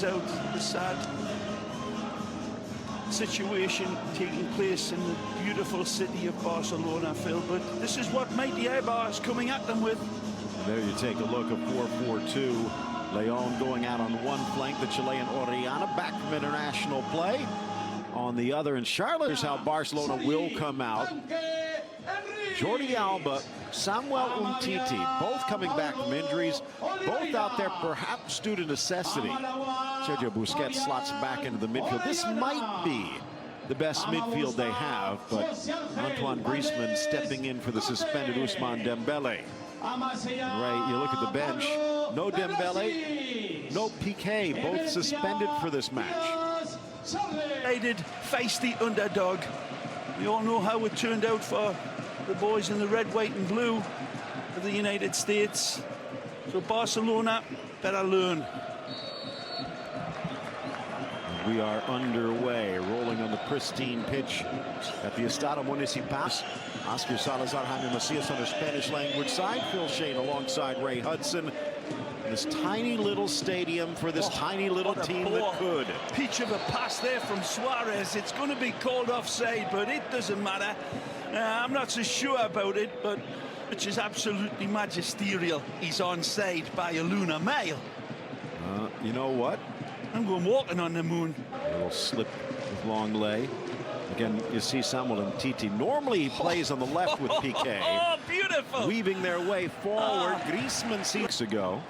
points out the sad situation taking place in the beautiful city of Barcelona, Phil, but this is what mighty Eibar is coming at them with. And there you take a look at 4-4-2. Leon going out on one flank, the Chilean Orellana back from international play. On the other, and Charlotte, here's how Barcelona will come out. Jordi Alba, Samuel Umtiti, both coming back from injuries, both out there perhaps due to necessity. Sergio Busquets slots back into the midfield. This might be the best midfield they have, but Antoine Griezmann stepping in for the suspended Ousmane Dembele. Right, you look at the bench, no Dembele, no Piqué, both suspended for this match. They did face the underdog. We all know how it turned out for the boys in the red, white and blue of the United States. So Barcelona better learn. We are underway, rolling on the pristine pitch at the Estadio Municipal. Oscar Salazar, Jaime Macias on the Spanish language side. Phil Shane alongside Ray Hudson. This tiny little stadium for this tiny little team that could. Peach of a pass there from Suarez. It's going to be called offside, but it doesn't matter. I'm not so sure about it, but which is absolutely magisterial. He's onside by a lunar mile. You know what? I'm going walking on the moon. A little slip with Longley. Again, you see Samuel Umtiti. Normally he plays on the left with Piqué. Oh, beautiful! Weaving their way forward. Griezmann 6 ago.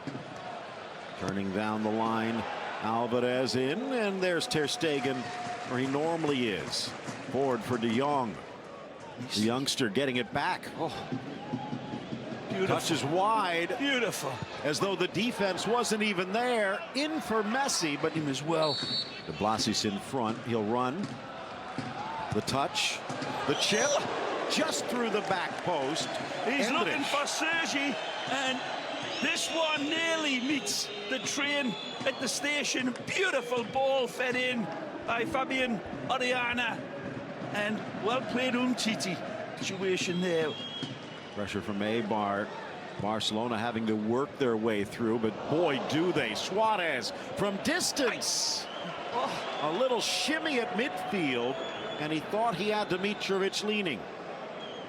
Turning down the line. Alvarez in, and there's Ter Stegen, where he normally is. Forward for De Jong. The youngster getting it back. Oh. Beautiful. Touches wide. Beautiful. As though the defense wasn't even there. In for Messi, but him as well. De Blasi's in front. He'll run. The touch. The chip. Just through the back post. He's looking for Sergi, and this one nearly meets the train at the station. Beautiful ball fed in by Fabian Orellana. And well played Umtiti. Situation there. Pressure from Eibar. Barcelona having to work their way through, but boy, do they. Suarez from distance. A little shimmy at midfield, and he thought he had Dimitrovic leaning.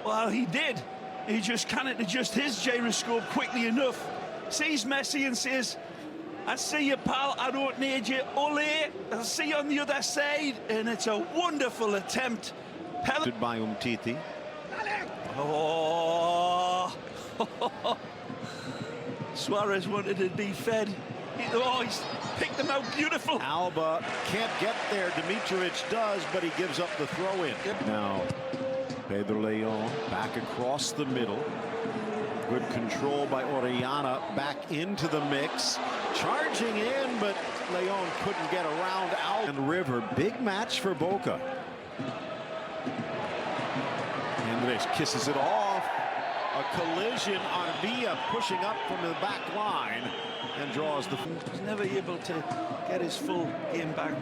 Well, he did. He just can't adjust his gyroscope quickly enough. Sees Messi and says, I see you, pal, I don't need you. Ole, I'll see you on the other side. And it's a wonderful attempt. By Umtiti. Oh. Suarez wanted to be fed. He's picked them out beautiful. Alba can't get there. Dimitrovic does, but he gives up the throw-in. Yep. Now, Pedro Leon back across the middle. Good control by Orellana, back into the mix. Charging in, but Leon couldn't get around Alba. And River, big match for Boca. Andres kisses it off. A collision on Villa, pushing up from the back line and draws the... He's never able to get his full game back.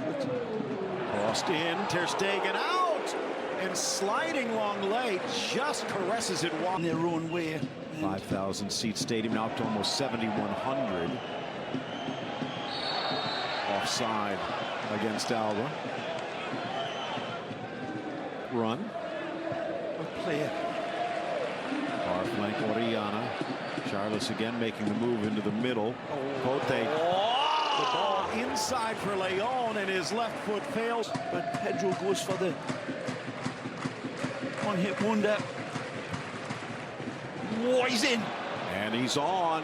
Crossed in, Ter Stegen out, and sliding Longley just caresses it in their own way. 5,000-seat stadium, now up to almost 7,100. Offside against Alba. Run. Good player. Far flank Orellana. Charles again making the move into the middle. Bote. The ball inside for Leon, and his left foot fails. But Pedro goes for the one-hit wonder. Oh, he's in. And he's on.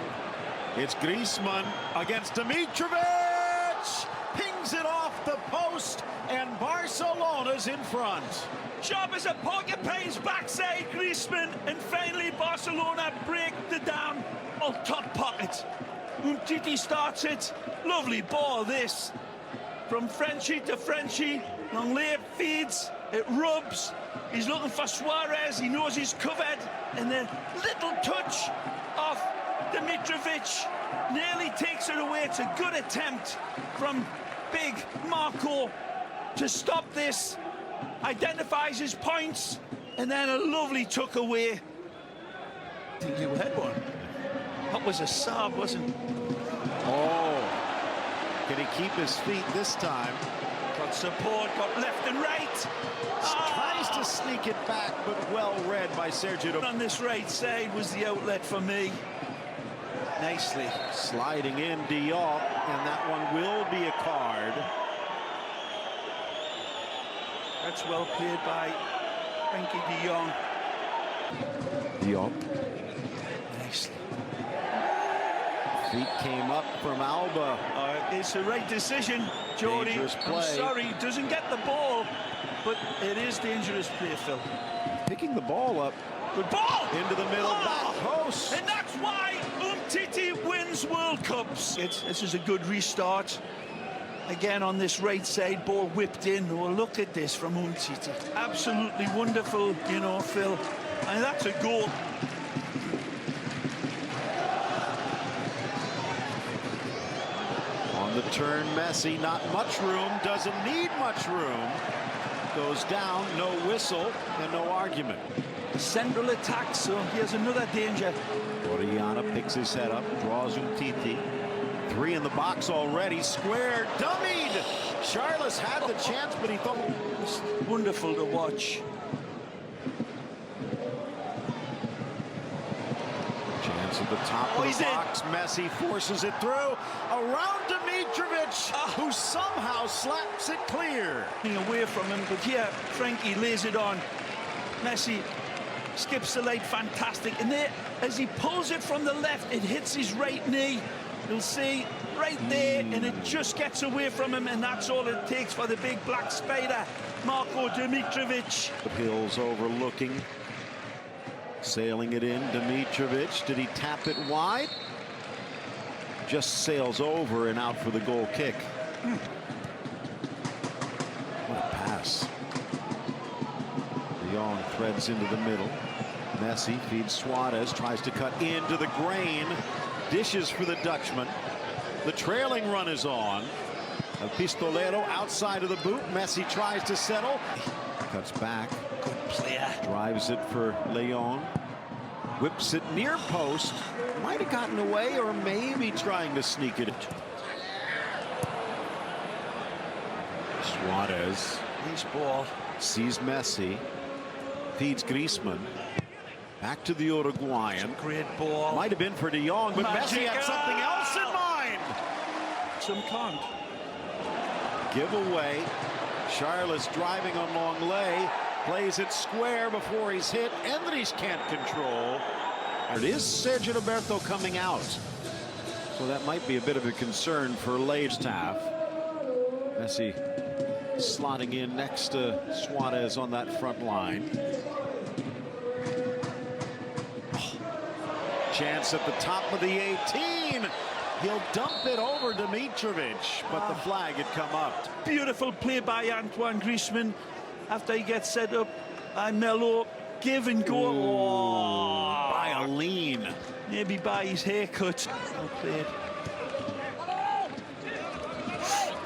It's Griezmann against Dimitrovic. Pings it off the post, and Barcelona's in front. Sharp as a porcupine's backside, Griezmann, and finally Barcelona break the down on top pocket. Umtiti starts it. Lovely ball, this. From Frenchie to Frenchie. Longley feeds. It rubs. He's looking for Suarez. He knows he's covered. And the little touch of Dimitrovic nearly takes it away. It's a good attempt from big Marco to stop this. Identifies his points, and then a lovely tuck away. I think you had one. That was a sub, wasn't it? Oh, Can he keep his feet this time? Got support, got left and right. Tries to sneak it back, but well read by Sergio. On this right side was the outlet for me. Nicely. Sliding in De Jong, and that one will be a card. That's well played by Frankie De Jong. De Jong. Nicely. Feet came up from Alba. It's the right decision, Jody. Dangerous play. I'm sorry, he doesn't get the ball, but it is dangerous play, Phil. Picking the ball up. Good ball! Into the middle, back post. And that's why Umtiti wins World Cups. This is a good restart. Again on this right side, ball whipped in. Oh, look at this from Umtiti. Absolutely wonderful, you know, Phil. And that's a goal. On the turn, Messi, not much room, doesn't need much room. Goes down, no whistle, and no argument. Central attack, so here's another danger. Orellana picks his head up, draws Umtiti. 3 in the box already, square, dummied. Charles had the chance, but he thought. It's wonderful to watch. Chance at the top of the box. Messi forces it through. Around Dimitrovic, who somehow slaps it clear. Away from him, but here Frankie lays it on. Messi skips the leg, fantastic. And there, as he pulls it from the left, it hits his right knee. You'll see right there, and it just gets away from him, and that's all it takes for the big black spider, Marko Dimitrovic. The hills overlooking. Sailing it in, Dimitrovic. Did he tap it wide? Just sails over and out for the goal kick. What a pass. De Jong threads into the middle. Messi feeds Suarez, tries to cut into the grain. Dishes for the Dutchman. The trailing run is on. El Pistolero outside of the boot. Messi tries to settle. Cuts back. Good player. Drives it for Leon. Whips it near post. Might have gotten away, or maybe trying to sneak it. Suarez. Nice ball. Sees Messi. Feeds Griezmann. Back to the Uruguayan. Great ball. Might have been for De Jong, but Messi had something else in mind. Some can't. Give away. Charles driving on Longley. Plays it square before he's hit. Endres can't control. It is Sergio Roberto coming out. So that might be a bit of a concern for Leidstaff. Messi slotting in next to Suarez on that front line. Chance at the top of the 18. He'll dump it over Dimitrovic, but the flag had come up. Beautiful play by Antoine Griezmann after he gets set up by Melo. Give and go. Oh, by a lean. Maybe by his haircut. Well played.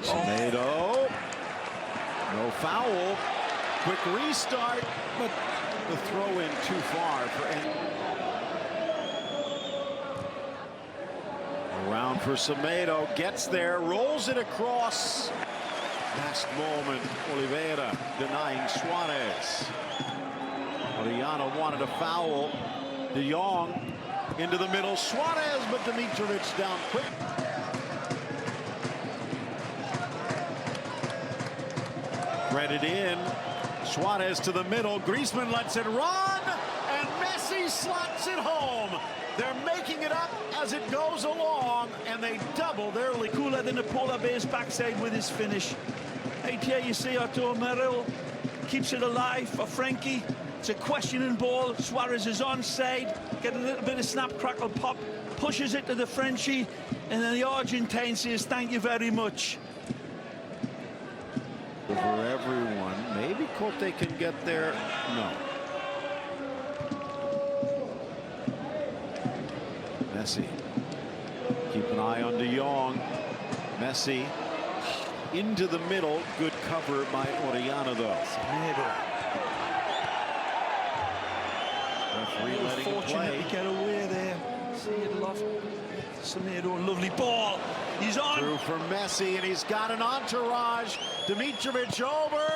Tomato. No foul. Quick restart, but the throw in too far for any. Around for Semedo, gets there, rolls it across. Last moment, Oliveira denying Suarez. Orellana wanted a foul. De Jong into the middle, Suarez, but Dimitrovic down quick. Thread it in, Suarez to the middle, Griezmann lets it run, and Messi slots it home. They're making it up as it goes along, and they double their lead. Cooler than a polar bear's backside with his finish. Right here you see Arturo Merrill keeps it alive for Frankie. It's a questioning ball. Suarez is onside. Get a little bit of snap, crackle, pop. Pushes it to the Frenchie, and then the Argentine says, thank you very much. For everyone. Maybe Cote can get there. No. Messi. Keep an eye on De Jong. Messi into the middle. Good cover by Orellana, though. Referee letting him play. To get away there. See it aloft. Semedo, lovely ball. He's on. Through for Messi, and he's got an entourage. Dimitrovic over,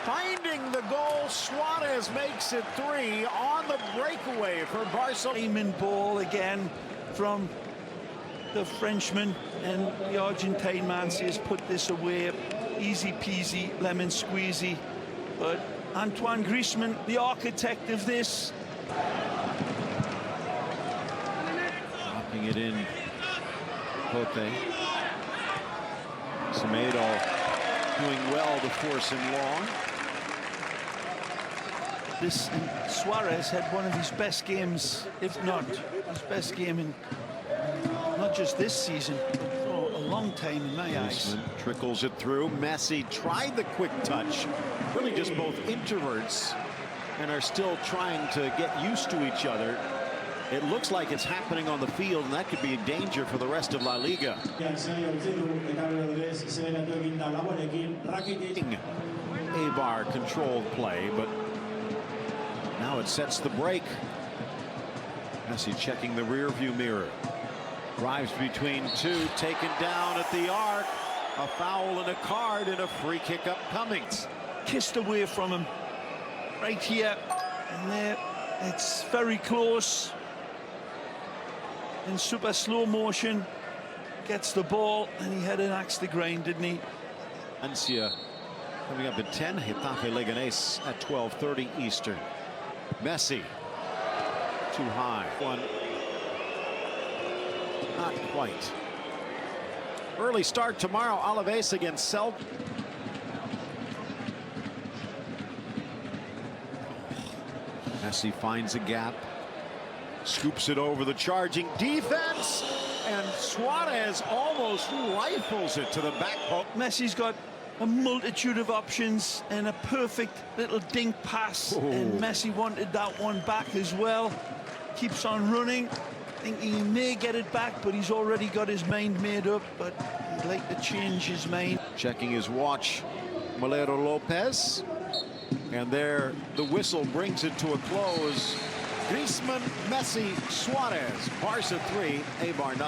finding the goal. Suarez makes it 3 on the breakaway for Barcelona. Diamond ball again from the Frenchman, and the Argentine man says put this away. Easy peasy, lemon squeezy. But Antoine Griezmann, the architect of this. Popping it in. Pote. Semedo doing well to force him long. This Suarez had one of his best games, if not his best game in not just this season, but for a long time in my eyes. Trickles it through. Messi tried the quick touch. Really just both introverts and are still trying to get used to each other. It looks like it's happening on the field, and that could be a danger for the rest of La Liga. Eibar controlled play, but now it sets the break. Messi checking the rear view mirror. Drives between two, taken down at the arc. A foul and a card, and a free kick upcoming. Kissed away from him right here and there. It's very close. In super slow motion, gets the ball, and he had an axe to grind, didn't he? Ansia coming up at 10. Getafe Leganés at 12:30 Eastern. Messi too high. One not quite. Early start tomorrow. Alaves against Celta. Messi finds a gap. Scoops it over the charging defense, and Suarez almost rifles it to the back post. Messi's got a multitude of options and a perfect little dink pass. Ooh. And Messi wanted that one back as well. Keeps on running, thinking he may get it back, but he's already got his mind made up. But he'd like to change his mind. Checking his watch, Malero Lopez, and there the whistle brings it to a close. Griezmann, Messi, Suarez, Barca 3, Eibar 0.